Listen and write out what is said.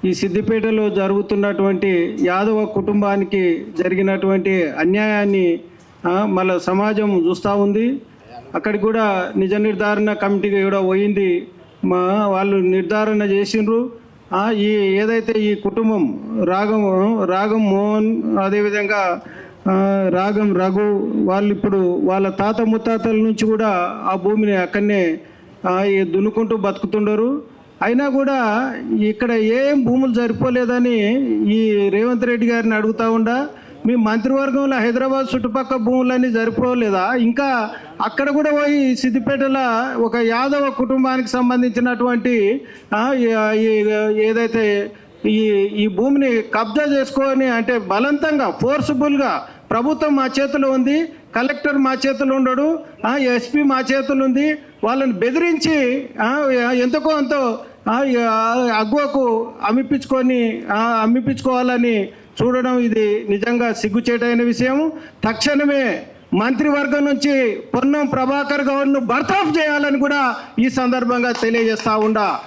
ఈ సిద్దిపేటలో జరుగుతున్నటువంటి యాదవ కుటుంబానికి జరిగినటువంటి అన్యాయాన్ని మళ్ళీ సమాజం చూస్తూ ఉంది. అక్కడికి కూడా నిజ నిర్ధారణ కమిటీకి కూడా పోయింది. వాళ్ళు నిర్ధారణ చేసిండ్రు. ఈ ఏదైతే ఈ కుటుంబం రాగం మోహన్, అదేవిధంగా రాగం రఘు, వాళ్ళు ఇప్పుడు వాళ్ళ తాత ముత్తాతల నుంచి కూడా ఆ భూమిని అక్కడనే దున్నుకుంటూ బతుకుతుండరు. అయినా కూడా ఇక్కడ ఏం భూములు సరిపోలేదని ఈ రేవంత్ రెడ్డి గారిని అడుగుతూ ఉండా, మీ మంత్రివర్గంలో హైదరాబాద్ చుట్టుపక్కల భూములన్నీ సరిపోలేదా? ఇంకా అక్కడ కూడా పోయి సిద్దిపేటలో ఒక యాదవ కుటుంబానికి సంబంధించినటువంటి ఏదైతే ఈ భూమిని కబ్జా చేసుకొని, అంటే బలవంతంగా ఫోర్స్ఫుల్గా ప్రభుత్వం మా చేతిలో ఉంది, కలెక్టర్ మా చేతిలో ఉండడు, ఎస్పీ మా చేతులు ఉంది, వాళ్ళని బెదిరించి ఎంతకో అంతో అగ్వకు అమ్మిపించుకోవాలని చూడడం ఇది నిజంగా సిగ్గుచేటైన విషయం. తక్షణమే మంత్రివర్గం నుంచి పొన్నం ప్రభాకర్ గౌడ్ను బర్తాఫ్ చేయాలని కూడా ఈ సందర్భంగా తెలియజేస్తా ఉండా.